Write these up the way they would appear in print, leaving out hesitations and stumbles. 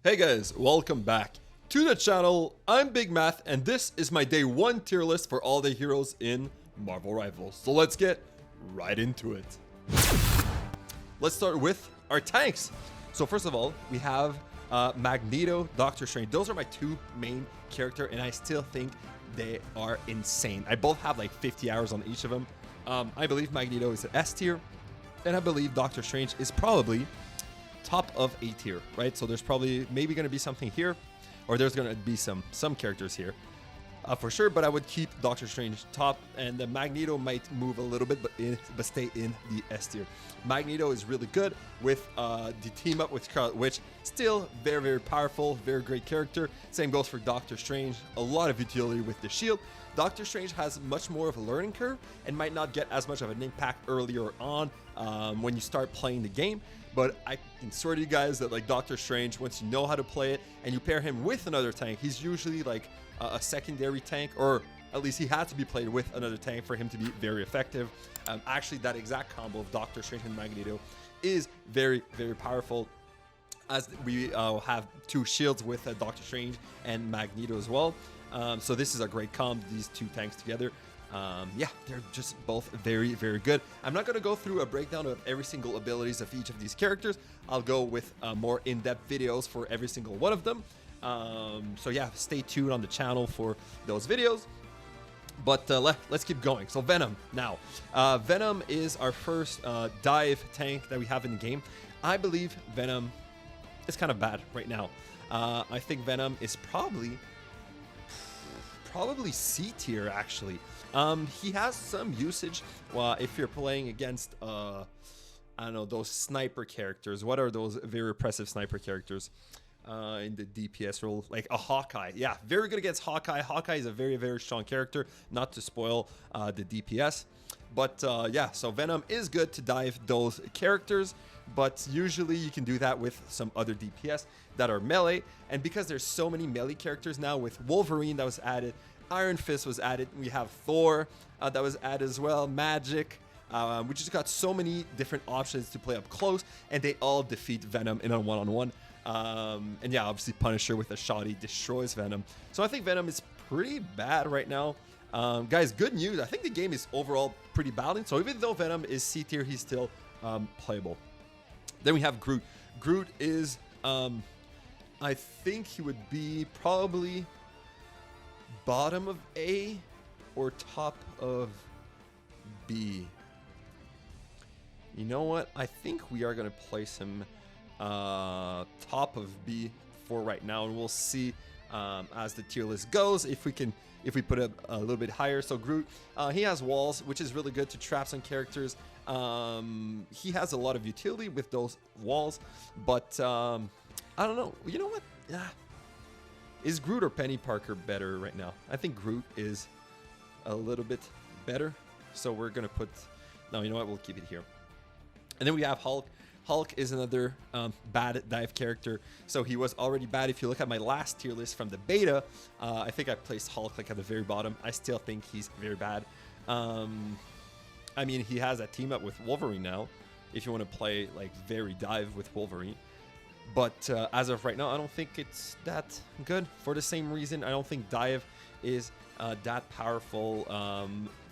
Hey guys, welcome back to the channel. I'm Big Math, and this is my day 1 tier list for all the heroes in Marvel Rivals. So let's get right into it. Let's start with our tanks. So first of all, we have Magneto, Doctor Strange. Those are my two main characters, and I still think they are insane. I both have like 50 hours on each of them. I believe Magneto is an S tier, and I believe Doctor Strange is probably top of A tier, right? So there's probably maybe going to be something here, or there's going to be some characters here for sure, but I would keep Doctor Strange top, and the Magneto might move a little bit, but stay in the S tier. Magneto is really good with the team up with Scarlet Witch. Still very powerful, very great character. Same goes for Doctor Strange. A lot of utility with the shield. Doctor Strange has much more of a learning curve and might not get as much of an impact earlier on when you start playing the game. But I can swear to you guys that like Doctor Strange, once you know how to play it and you pair him with another tank, he's usually like a secondary tank, or at least he had to be played with another tank for him to be very effective. Actually, that exact combo of Doctor Strange and Magneto is very powerful, as we have two shields with Doctor Strange and Magneto as well. So this is a great combo, these two tanks together. Yeah, they're just both very good. I'm not going to go through a breakdown of every single abilities of each of these characters. I'll go with more in-depth videos for every single one of them. So yeah, stay tuned on the channel for those videos. But let's keep going. So Venom now. Venom is our first dive tank that we have in the game. I believe Venom is kind of bad right now. I think Venom is probably C tier actually. He has some usage if you're playing against I don't know, those sniper characters. What are those very oppressive sniper characters in the DPS role? Like a Hawkeye. Yeah, very good against Hawkeye. Hawkeye is a very strong character, not to spoil the DPS. But yeah, so Venom is good to dive those characters, but usually you can do that with some other DPS that are melee. And because there's so many melee characters now, with Wolverine that was added, Iron Fist was added, we have Thor that was added as well, Magic. We just got so many different options to play up close, and they all defeat Venom in a one-on-one. And yeah, obviously Punisher with a shoddy destroys Venom. So I think Venom is pretty bad right now. Guys, good news. I think the game is overall pretty balanced. So even though Venom is C tier, he's still playable. Then we have Groot. Groot is, I think he would be probably bottom of A or top of B. You know what? I think we are going to place him top of B for right now, and we'll see as the tier list goes if we put it a little bit higher. So Groot, he has walls, which is really good to trap some characters. He has a lot of utility with those walls, but I don't know. You know what? Is Groot or Penny Parker better right now? I think Groot is a little bit better. So we're going to put... No, you know what? We'll keep it here. And then we have Hulk. Hulk is another bad dive character. So he was already bad. If you look at my last tier list from the beta, I think I placed Hulk like at the very bottom. I still think he's very bad. I mean, he has a team up with Wolverine now, if you want to play like very dive with Wolverine. But as of right now, I don't think it's that good. For the same reason, I don't think dive is that powerful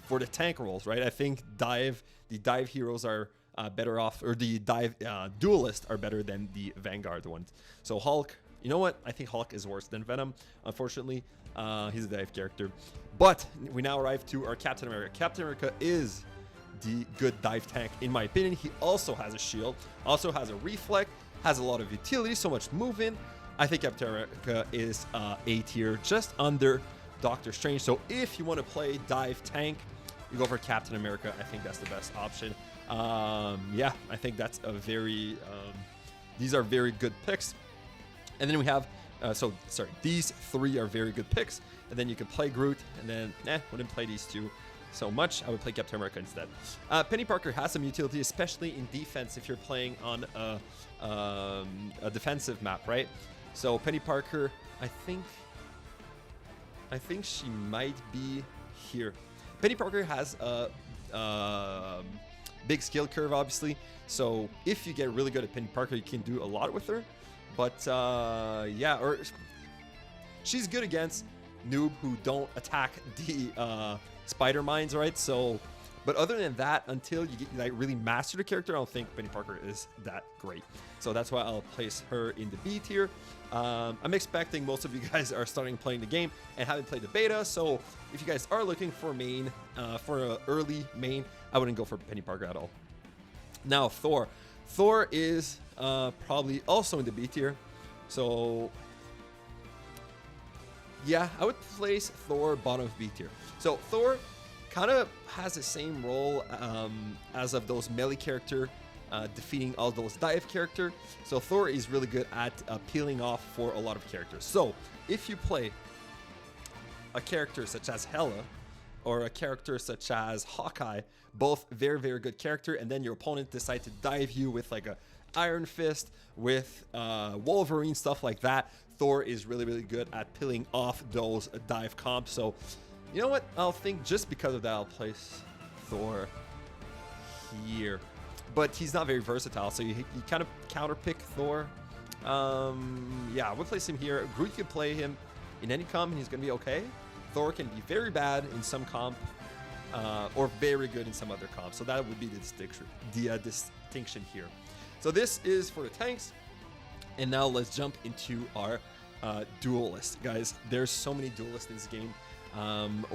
for the tank roles, right? I think the dive heroes are better off, or the dive duelists are better than the Vanguard ones. So Hulk, you know what? I think Hulk is worse than Venom. Unfortunately, he's a dive character. But we now arrive to our Captain America. Captain America is the good dive tank, in my opinion. He also has a shield, also has a reflect, has a lot of utility, so much movement. I think Captain America is A tier, just under Doctor Strange. So if you want to play dive tank, you go for Captain America. I think that's the best option. Yeah, I think that's a very... these are very good picks. And then we have... these three are very good picks. And then you can play Groot, and then, wouldn't play these two so much. I would play Captain America instead. Penny Parker has some utility, especially in defense if you're playing on a defensive map, right? So Penny Parker, I think she might be here. Penny Parker has a big skill curve, obviously. So if you get really good at Penny Parker, you can do a lot with her. But yeah, or she's good against noob who don't attack the spider mines, right? So, but other than that, until you get like really master the character, I don't think Penny Parker is that great. So that's why I'll place her in the B tier. I'm expecting most of you guys are starting playing the game and haven't played the beta. So if you guys are looking for main, for an early main, I wouldn't go for Penny Parker at all. Now Thor. Thor is probably also in the B tier. So yeah, I would place Thor bottom of B tier. So Thor kind of has the same role as of those melee character, defeating all those dive character. So Thor is really good at peeling off for a lot of characters. So if you play a character such as Hela or a character such as Hawkeye, both very, very good character, and then your opponent decide to dive you with like a Iron Fist, with Wolverine, stuff like that, Thor is really, really good at peeling off those dive comps. So you know what? I'll think just because of that, I'll place Thor here. But he's not very versatile, so you kind of counter pick Thor. Yeah, I would place him here. Groot could play him in any comp and he's going to be okay. Thor can be very bad in some comp or very good in some other comp. So that would be the distinction here. So this is for the tanks. And now let's jump into our duelists. Guys, there's so many duelists in this game.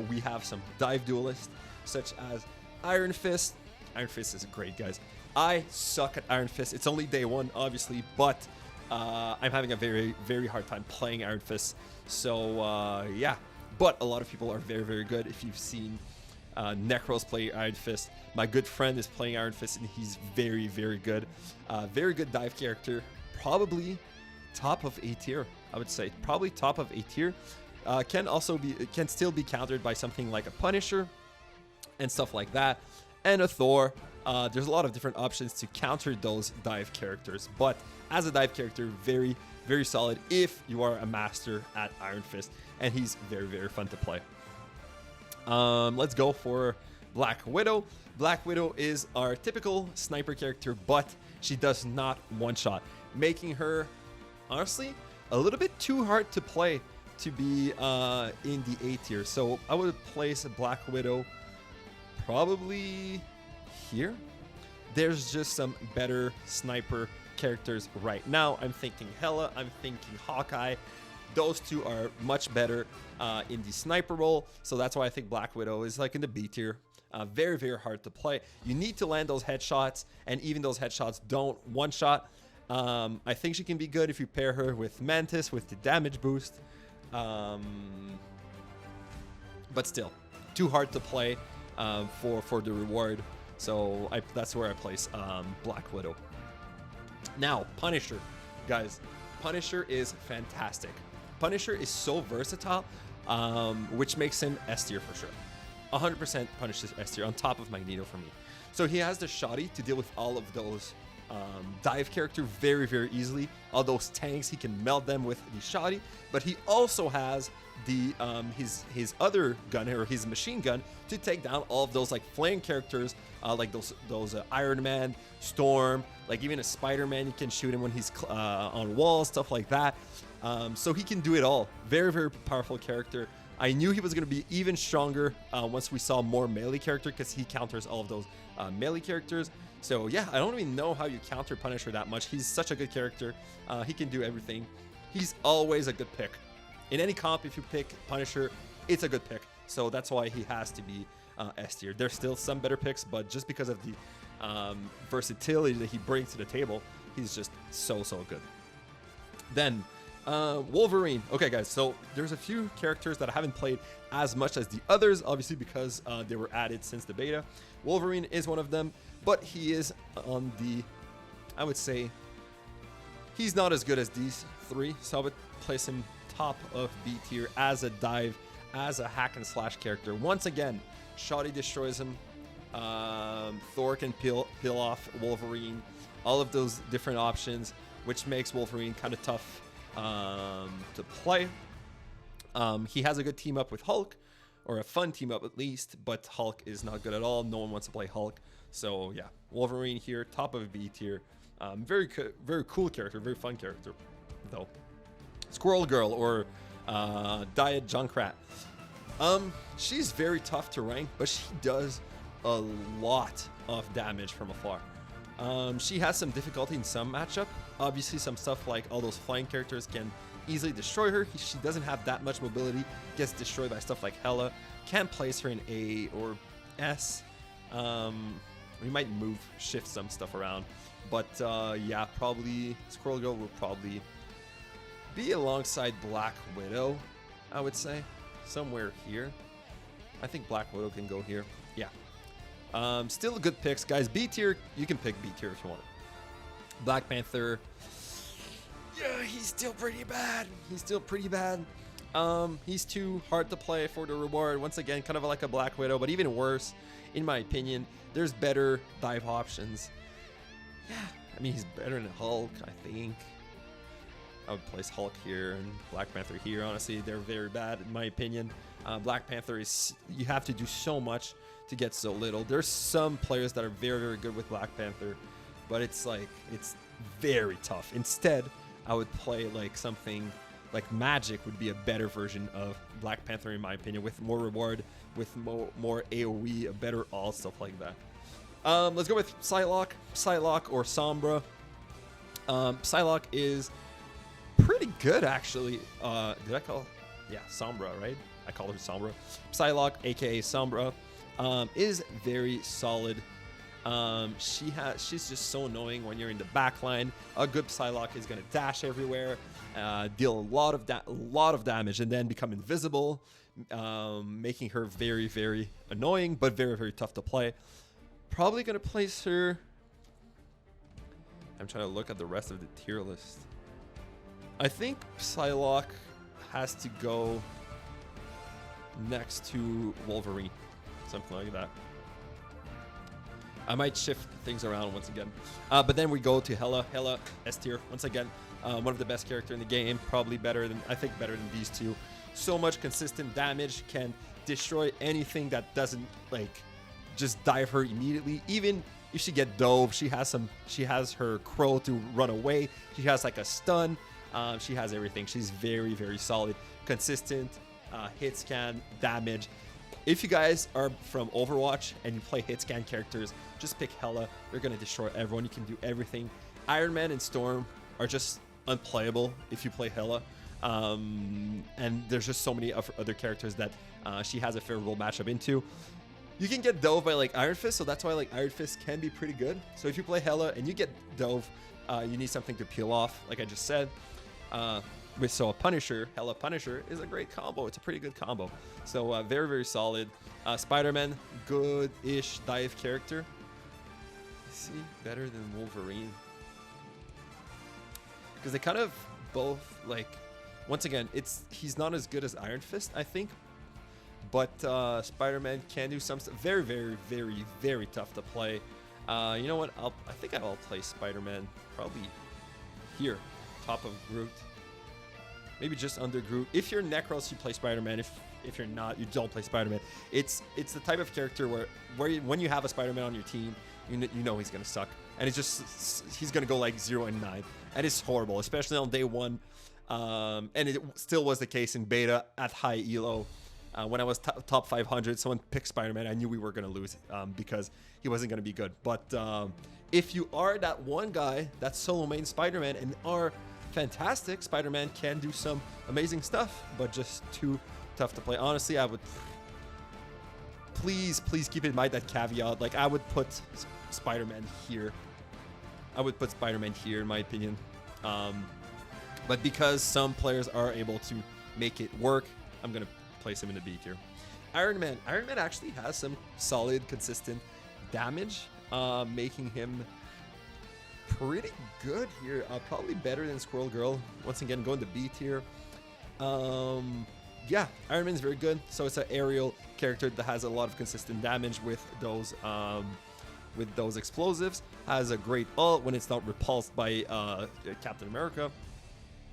We have some dive duelists such as Iron Fist. Iron Fist is great, guys. I suck at Iron Fist. It's only day one, obviously, but I'm having a very, very hard time playing Iron Fist. So yeah, but a lot of people are very, very good. If you've seen Necros play Iron Fist, my good friend is playing Iron Fist and he's very, very good. Very good dive character, probably top of A tier, I would say. Probably top of A tier. Can still be countered by something like a Punisher and stuff like that, and a Thor. There's a lot of different options to counter those dive characters, but as a dive character, very, very solid if you are a master at Iron Fist, and he's very, very fun to play. Let's go for Black Widow. Black Widow is our typical sniper character, but she does not one-shot, making her, honestly, a little bit too hard to play to be in the A tier. So I would place Black Widow probably here. There's just some better sniper characters right now. I'm thinking Hela, I'm thinking Hawkeye. Those two are much better in the sniper role. So that's why I think Black Widow is like in the B tier. Very, very hard to play. You need to land those headshots, and even those headshots don't one-shot. I think she can be good if you pair her with Mantis with the damage boost. But still, too hard to play for the reward. So that's where I place Black Widow. Now, Punisher. Guys, Punisher is fantastic. Punisher is so versatile, which makes him S tier for sure. 100% Punisher S tier on top of Magneto for me. So he has the shoddy to deal with all of those dive character very, very easily. All those tanks, he can melt them with the shoddy, but he also has the his other gun, or his machine gun, to take down all of those like flame characters, like those Iron Man, Storm, like even a Spider-Man. You can shoot him when he's on walls, stuff like that. So he can do it all. Very, very powerful character. I knew he was going to be even stronger once we saw more melee character, because he counters all of those melee characters. So yeah, I don't even know how you counter Punisher that much. He's such a good character. He can do everything. He's always a good pick. In any comp, if you pick Punisher, it's a good pick. So that's why he has to be S tier. There's still some better picks, but just because of the versatility that he brings to the table, he's just so, so good. Then Wolverine. Okay, guys, so there's a few characters that I haven't played as much as the others, obviously because they were added since the beta. Wolverine is one of them, but he is on the, I would say, he's not as good as these three, so I would place him top of B tier as a dive, as a hack and slash character. Once again, shoddy destroys him. Thor can peel off Wolverine. All of those different options, which makes Wolverine kind of tough to play. He has a good team up with Hulk, or a fun team up at least, but Hulk is not good at all. No one wants to play Hulk. So yeah, Wolverine here, top of B tier. Very cool character, very fun character. though. Squirrel Girl, or Diet Junkrat. She's very tough to rank, but she does a lot of damage from afar. She has some difficulty in some matchup. Obviously, some stuff like all those flying characters can easily destroy her. She doesn't have that much mobility, gets destroyed by stuff like Hela. Can't place her in A or S. We might shift some stuff around. But yeah, probably Squirrel Girl will probably be alongside Black Widow, I would say. Somewhere here. I think Black Widow can go here. Yeah. Still good picks, guys. B tier, you can pick B tier if you want. Black Panther. Yeah, he's still pretty bad. He's still pretty bad. He's too hard to play for the reward. Once again, kind of like a Black Widow, but even worse, in my opinion. There's better dive options. Yeah, I mean, he's better than Hulk, I think. I would place Hulk here and Black Panther here. Honestly, they're very bad in my opinion. Black Panther is, you have to do so much to get so little. There's some players that are very, very good with Black Panther, but it's like, it's very tough. Instead, I would play like something like Magic would be a better version of Black Panther in my opinion, with more reward, with more AoE, a better all, stuff like that. Let's go with Psylocke or Sombra. Psylocke is pretty good actually. Did I call? Yeah, Sombra, right? I call her Sombra. Psylocke, aka Sombra, is very solid. She's just so annoying when you're in the back line. A good Psylocke is gonna dash everywhere, deal a lot of damage, and then become invisible, making her very, very annoying, but very, very tough to play. Probably gonna place her. I'm trying to look at the rest of the tier list. I think Psylocke has to go next to Wolverine, something like that. I might shift things around once again. But then we go to Hela. Hela, S tier, once again. One of the best characters in the game. Probably better than, I think better than these two. So much consistent damage. Can destroy anything that doesn't, like, just dive her immediately. Even if she get dove, she has her crow to run away. She has like a stun. She has everything. She's very, very solid. Consistent, hit scan, damage. If you guys are from Overwatch and you play hit scan characters, just pick Hela. They're going to destroy everyone. You can do everything. Iron Man and Storm are just unplayable if you play Hela. And there's just so many other characters that she has a favorable matchup into. You can get dove by like Iron Fist, so that's why like Iron Fist can be pretty good. So if you play Hela and you get dove, you need something to peel off, like I just said. So a Punisher, Hela Punisher is a great combo. It's a pretty good combo. So very, very solid. Spider-Man, good-ish dive character. Is he better than Wolverine? Because they kind of both, like, once again, he's not as good as Iron Fist, I think. But Spider-Man can do some stuff. Very, very, very, very tough to play. You know what? I think I'll play Spider-Man probably here, top of Groot. Maybe just under Groot. If you're Necros, you play Spider-Man. If you're not, you don't play Spider-Man. It's the type of character where when you have a Spider-Man on your team, you know he's gonna suck, and he's gonna go like 0 and 9, and it's horrible, especially on day one. And it still was the case in beta at high elo. When I was top 500, someone picked Spider-Man. I knew we were gonna lose because he wasn't gonna be good. But if you are that one guy that's solo main Spider-Man and are fantastic, Spider-Man can do some amazing stuff, but just too tough to play. Honestly, I would please keep in mind that caveat. Like, I would put Spider-Man here. I would put Spider-Man here in my opinion. But because some players are able to make it work, I'm gonna place him in the B tier. Iron Man actually has some solid, consistent damage, making him pretty good here. Probably better than Squirrel Girl. Once again, going to B tier. Yeah, Iron Man's very good. So it's an aerial character that has a lot of consistent damage with those explosives. Has a great ult when it's not repulsed by Captain America.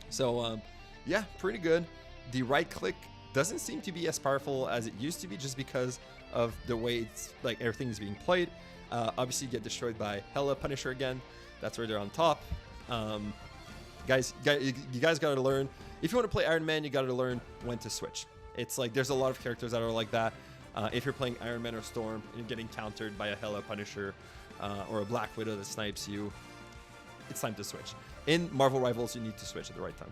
So yeah, pretty good. The right click doesn't seem to be as powerful as it used to be, just because of the way it's like everything is being played. Obviously, you get destroyed by Hela Punisher again. That's where they're on top. You guys got to learn. If you want to play Iron Man, you got to learn when to switch. It's like there's a lot of characters that are like that. If you're playing Iron Man or Storm and you're getting countered by a Hela Punisher or a Black Widow that snipes you, it's time to switch. In Marvel Rivals, you need to switch at the right time.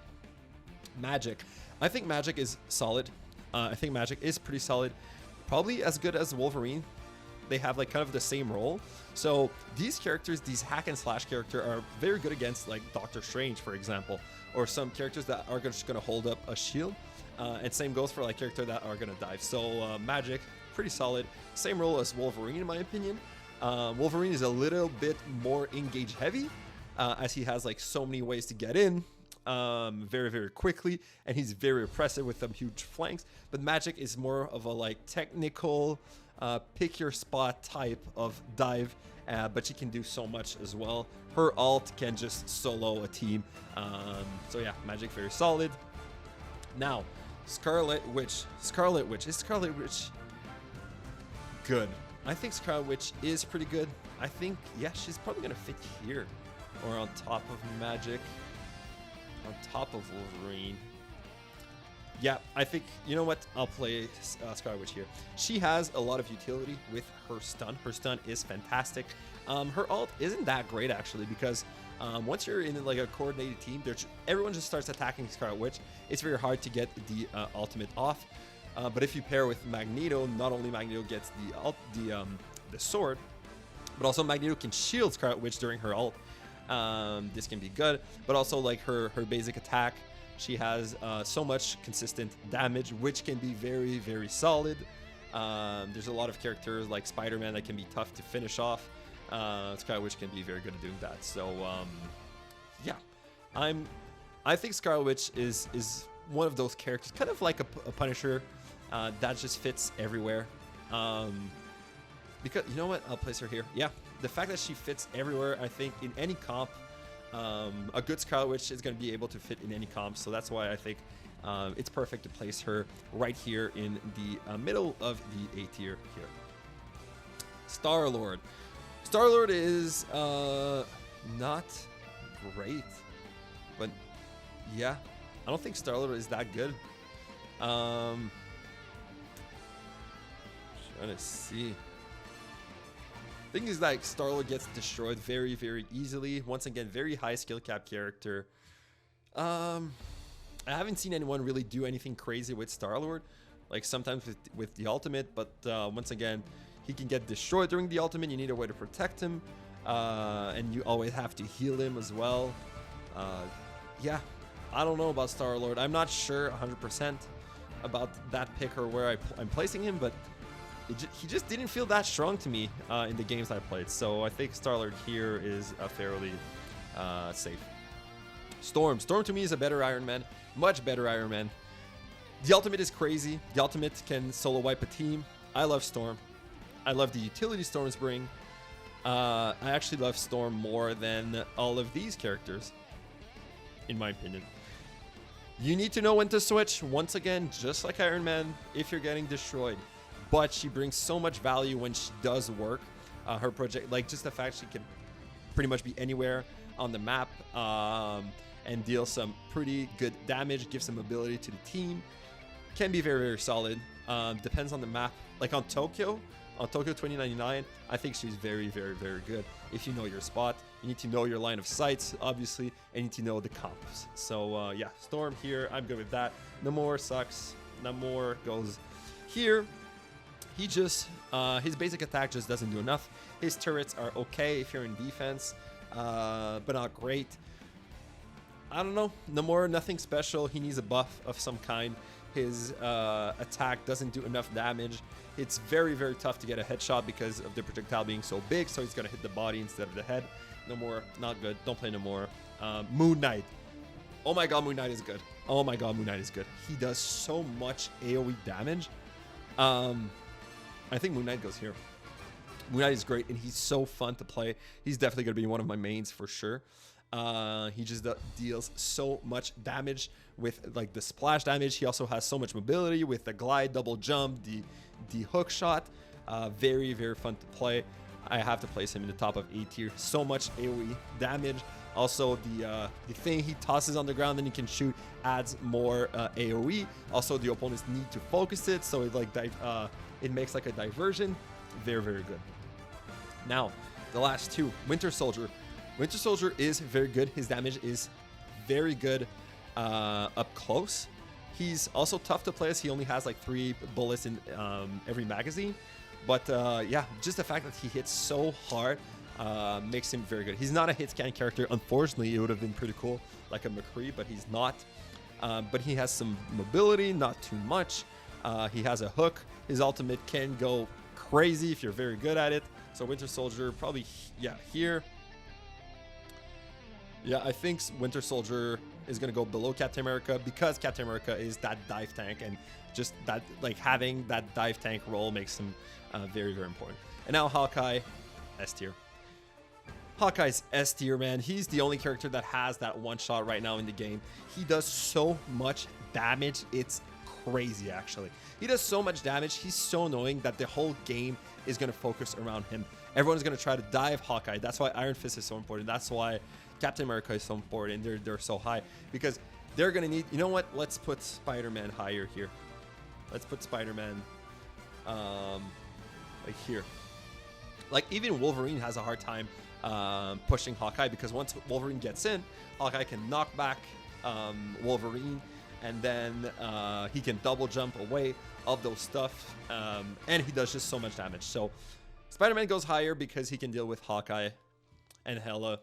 Magic. I think Magic is solid. I think Magic is pretty solid. Probably as good as Wolverine. They have like kind of the same role. So these characters, these hack and slash characters, are very good against like Doctor Strange, for example, or some characters that are just going to hold up a shield. And same goes for like characters that are going to dive. So Magic, pretty solid. Same role as Wolverine, in my opinion. Wolverine is a little bit more engage heavy, as he has like so many ways to get in very, very quickly, and he's very oppressive with some huge flanks. But Magic is more of a like technical, pick your spot type of dive, but she can do so much as well. Her ult can just solo a team. So yeah, Magic very solid. Now, Scarlet Witch. Scarlet Witch. Is Scarlet Witch good? I think Scarlet Witch is pretty good. I think, yeah, she's probably going to fit here. Or on top of Magic. On top of Wolverine. Yeah, I think, you know what? I'll play Scarlet Witch here. She has a lot of utility with her stun. Her stun is fantastic. Her ult isn't that great, actually, because once you're in like a coordinated team, everyone just starts attacking Scarlet Witch. It's very hard to get the ultimate off. But if you pair with Magneto, not only Magneto gets the sword, but also Magneto can shield Scarlet Witch during her ult. This can be good, but also like her basic attack, she has so much consistent damage, which can be very, very solid. There's a lot of characters like Spider-Man that can be tough to finish off. Scarlet Witch can be very good at doing that. So yeah, I think Scarlet Witch is one of those characters, kind of like a Punisher, that just fits everywhere. Because you know what, I'll place her here. Yeah, the fact that she fits everywhere, I think in any comp, a good Scarlet Witch is going to be able to fit in any comp. So that's why I think it's perfect to place her right here in the middle of the A tier here. Star-Lord. Star-Lord is not great, but yeah, I don't think Star-Lord is that good. Trying to see. Thing is that Star-Lord gets destroyed very, very easily. Once again, very high skill cap character. I haven't seen anyone really do anything crazy with Star-Lord, like sometimes with the ultimate, but once again, he can get destroyed during the ultimate. You need a way to protect him, and you always have to heal him as well. Yeah, I don't know about Star-Lord. I'm not sure 100% about that pick or where I'm placing him, but he just didn't feel that strong to me in the games I played. So I think Star-Lord here is fairly safe. Storm to me is a better Iron Man, much better Iron Man. The ultimate is crazy. The ultimate can solo wipe a team. I love Storm. I love the utility Storms bring. I actually love Storm more than all of these characters, in my opinion. You need to know when to switch, once again, just like Iron Man, if you're getting destroyed. But she brings so much value when she does work. Her project, like just the fact she can pretty much be anywhere on the map and deal some pretty good damage, give some ability to the team, can be very, very solid. Depends on the map. Like on Tokyo 2099, I think she's very, very, very good. If you know your spot, you need to know your line of sights, obviously, and you need to know the comps. So yeah, Storm here, I'm good with that. Namor sucks. Namor goes here. He just, his basic attack just doesn't do enough. His turrets are okay if you're in defense, but not great. I don't know. Namor, nothing special. He needs a buff of some kind. His attack doesn't do enough damage. It's very, very tough to get a headshot because of the projectile being so big, so he's going to hit the body instead of the head. Namor, not good. Don't play Namor. Moon Knight. Oh my god, Moon Knight is good. Oh my god, Moon Knight is good. He does so much AoE damage. I think Moon Knight goes here. Moon Knight is great, and he's so fun to play. He's definitely going to be one of my mains for sure. He just deals so much damage with like the splash damage. He also has so much mobility with the glide, double jump, the hook shot. Very, very fun to play. I have to place him in the top of A tier. So much AoE damage. Also, the thing he tosses on the ground and he can shoot adds more AoE. Also, the opponents need to focus it, so it like it makes like a diversion. Very, very good. Now, the last two, Winter Soldier. Winter Soldier is very good. His damage is very good up close. He's also tough to play as he only has like 3 bullets in every magazine. But yeah, just the fact that he hits so hard makes him very good. He's not a hit scan character. Unfortunately, it would have been pretty cool like a McCree, but he's not. But he has some mobility, not too much. He has a hook. His ultimate can go crazy if you're very good at it. So Winter Soldier probably, yeah, here. Yeah, I think Winter Soldier is going to go below Captain America because Captain America is that dive tank, and just that, like, having that dive tank role makes him very, very important. And now Hawkeye, S tier. Hawkeye's S tier, man. He's the only character that has that one shot right now in the game. He does so much damage. It's crazy, actually. He does so much damage. He's so annoying that the whole game is going to focus around him. Everyone's going to try to dive Hawkeye. That's why Iron Fist is so important. That's why Captain America is so important. They're so high because they're going to need, you know what? Let's put Spider-Man higher here. Let's put Spider-Man like here. Like, even Wolverine has a hard time pushing Hawkeye because once Wolverine gets in, Hawkeye can knock back Wolverine, and then he can double jump away of those stuff, and he does just so much damage. So Spider-Man goes higher because he can deal with Hawkeye and Hela.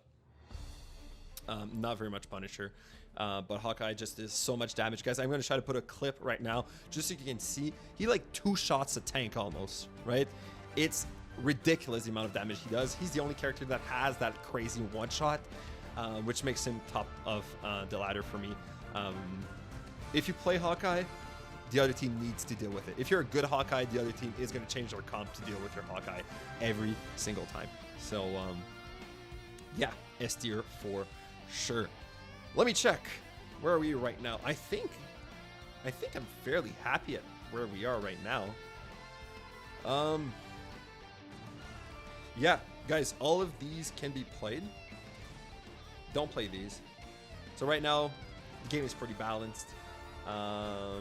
Not very much Punisher, but Hawkeye just is so much damage. Guys, I'm going to try to put a clip right now just so you can see. He like 2 shots a tank almost, right? It's ridiculous the amount of damage he does. He's the only character that has that crazy one shot, which makes him top of the ladder for me. If you play Hawkeye, the other team needs to deal with it. If you're a good Hawkeye, the other team is going to change their comp to deal with your Hawkeye every single time. So yeah, S tier for sure. Let me check. Where are we right now? I think I'm fairly happy at where we are right now. Yeah, guys, all of these can be played. Don't play these. So right now, the game is pretty balanced. Yeah,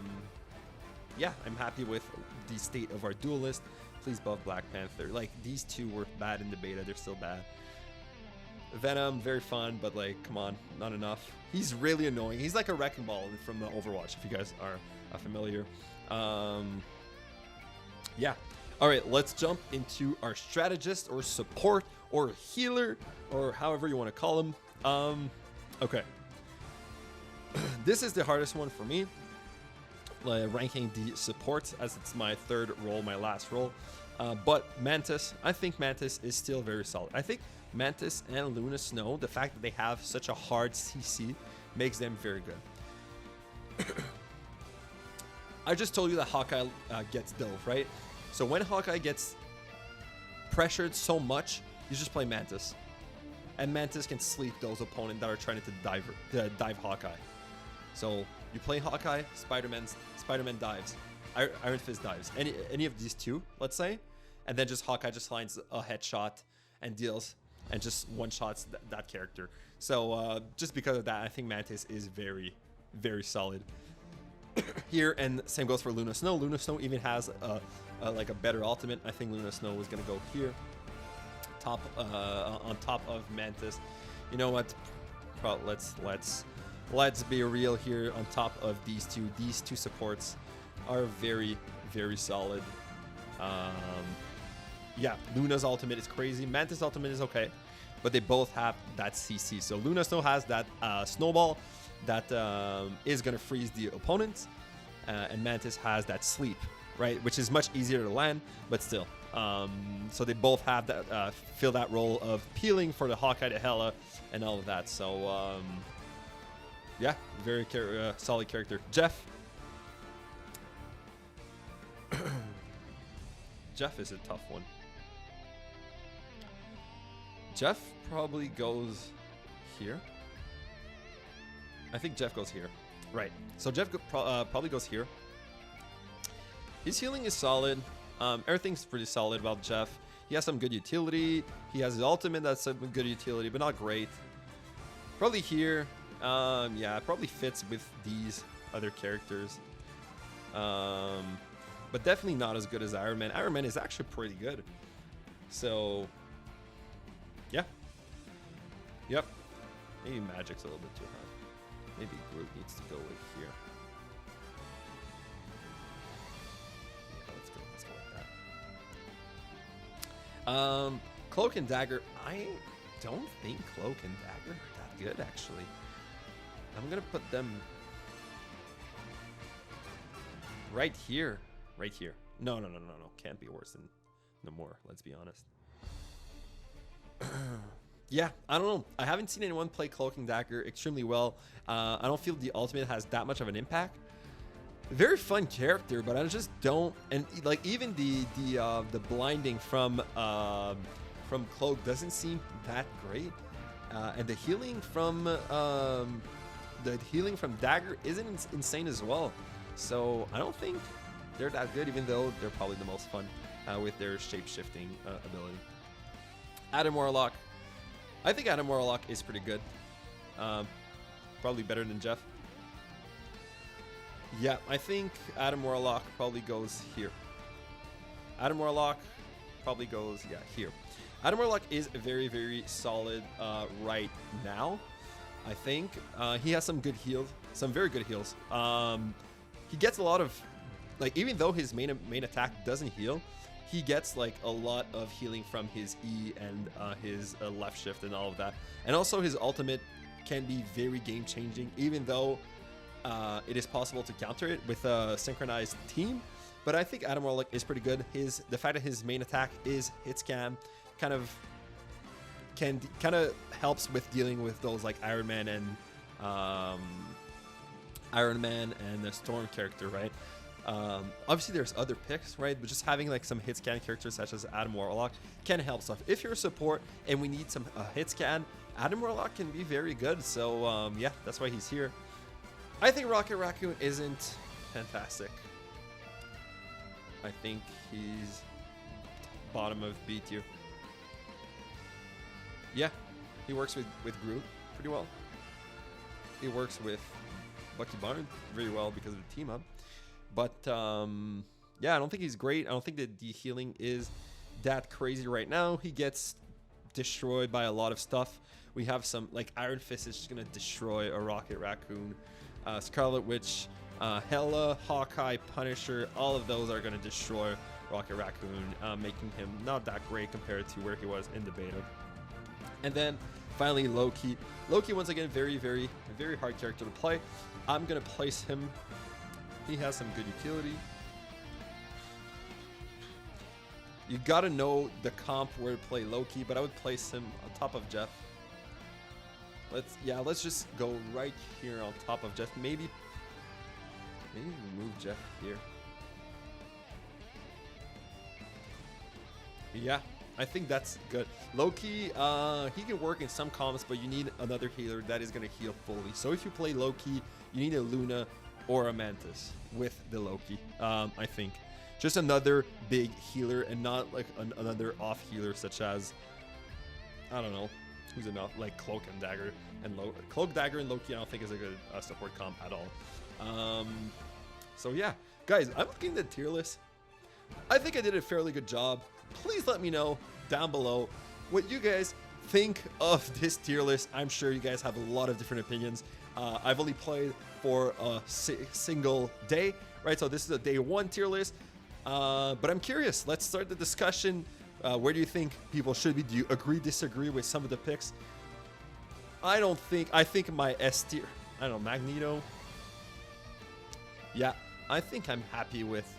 I'm happy with the state of our duel list. Please buff Black Panther. Like, these two were bad in the beta. They're still bad. Venom, very fun, but like, come on, not enough. He's really annoying. He's like a wrecking ball from the Overwatch, if you guys are familiar. Yeah. All right, let's jump into our strategist or support or healer or however you want to call him. Okay. This is the hardest one for me, ranking the supports, as it's my 3rd role, my last role. But Mantis, I think Mantis is still very solid. I think Mantis and Luna Snow, the fact that they have such a hard CC makes them very good. I just told you that Hawkeye gets dove, right? So when Hawkeye gets pressured so much, you just play Mantis. And Mantis can sleep those opponents that are trying to dive Hawkeye. So you play Hawkeye, Spider-Man dives, Iron Fist dives. Any of these two, let's say, and then just Hawkeye just finds a headshot and deals and just one-shots that character. So just because of that, I think Mantis is very, very solid here. And same goes for Luna Snow. Luna Snow even has like a better ultimate. I think Luna Snow is gonna go here, on top of Mantis. You know what? Let's be real here. On top of these two supports are very, very solid. Yeah, Luna's ultimate is crazy. Mantis' ultimate is okay, but they both have that CC. So Luna Snow has that snowball that is gonna freeze the opponents, and Mantis has that sleep, right, which is much easier to land, but still. So they both have that fill that role of peeling for the Hawkeye to Hela and all of that. So yeah, very solid character. Jeff. Jeff is a tough one. Jeff probably goes here. I think Jeff goes here. Right. So Jeff probably goes here. His healing is solid. Everything's pretty solid about Jeff. He has some good utility. He has his ultimate that's some good utility, but not great. Probably here. Yeah, it probably fits with these other characters. But definitely not as good as Iron Man. Iron Man is actually pretty good. So, yeah. Yep. Maybe Magic's a little bit too high. Maybe Groot needs to go with here. Yeah, let's go like that. Cloak and Dagger. I don't think Cloak and Dagger are that good, actually. I'm gonna put them right here. Right here. No. Can't be worse than Namor, let's be honest. Yeah, I don't know. I haven't seen anyone play Cloak and Dagger extremely well. I don't feel the ultimate has that much of an impact. Very fun character, but I just don't. And like even the blinding from Cloak doesn't seem that great. And the healing from Dagger isn't insane as well. So I don't think they're that good, even though they're probably the most fun with their shape-shifting ability. Adam Warlock. I think Adam Warlock is pretty good. Probably better than Jeff. Yeah, I think Adam Warlock probably goes here. Adam Warlock probably goes, yeah, here. Adam Warlock is very, very solid right now. I think he has some good heals, some very good heals. He gets a lot of, like, even though his main attack doesn't heal, he gets like a lot of healing from his E and his left shift and all of that. And also his ultimate can be very game changing, even though it is possible to counter it with a synchronized team. But I think Adam Warlock is pretty good. The fact that his main attack is hit scan kind of helps with dealing with those like Iron Man and the Storm character, right? Obviously there's other picks, right? But just having like some hit scan characters such as Adam Warlock can help stuff. If you're a support and we need some hit scan, Adam Warlock can be very good. So yeah, that's why he's here. I think Rocket Raccoon isn't fantastic. I think he's bottom of B tier. Yeah, he works with Groot pretty well. He works with Bucky Barnes very well because of the team up. But yeah, I don't think he's great. I don't think that the healing is that crazy right now. He gets destroyed by a lot of stuff. We have some, like, Iron Fist is just going to destroy a Rocket Raccoon. Scarlet Witch, Hela, Hawkeye, Punisher, all of those are going to destroy Rocket Raccoon, making him not that great compared to where he was in the beta. And then finally Loki. Loki, once again, very, very, very hard character to play. I'm going to place him. He has some good utility. You got to know the comp where to play Loki, but I would place him on top of Jeff. Let's just go right here on top of Jeff. Maybe move Jeff here. Yeah, I think that's good. Loki, he can work in some comps, but you need another healer that is going to heal fully. So if you play Loki, you need a Luna or a Mantis with the Loki. I think just another big healer and not like another off healer such as, I don't know, who's enough, like Cloak and Dagger and Cloak, Dagger, and Loki. I don't think is a good support comp at all. So yeah, guys, I'm looking at the tier list. I think I did a fairly good job. Please let me know down below what you guys think of this tier list. I'm sure you guys have a lot of different opinions. I've only played for a single day, right? So this is a day one tier list. But I'm curious. Let's start the discussion. Where do you think people should be? Do you agree, disagree with some of the picks? I think my S tier, I don't know, Magneto. Yeah, I think I'm happy with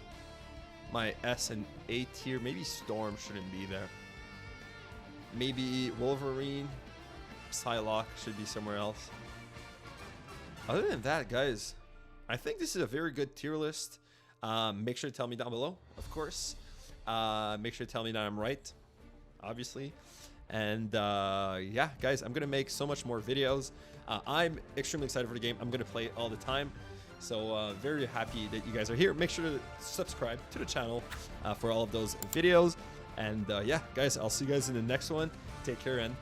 my S and A tier. Maybe Storm shouldn't be there. Maybe Wolverine, Psylocke should be somewhere else. Other than that, guys, I think this is a very good tier list. Make sure to tell me down below, of course. Make sure to tell me that I'm right, obviously. And yeah, guys, I'm gonna make so much more videos. I'm extremely excited for the game. I'm gonna play it all the time. So very happy that you guys are here. Make sure to subscribe to the channel for all of those videos. And yeah, guys, I'll see you guys in the next one. Take care and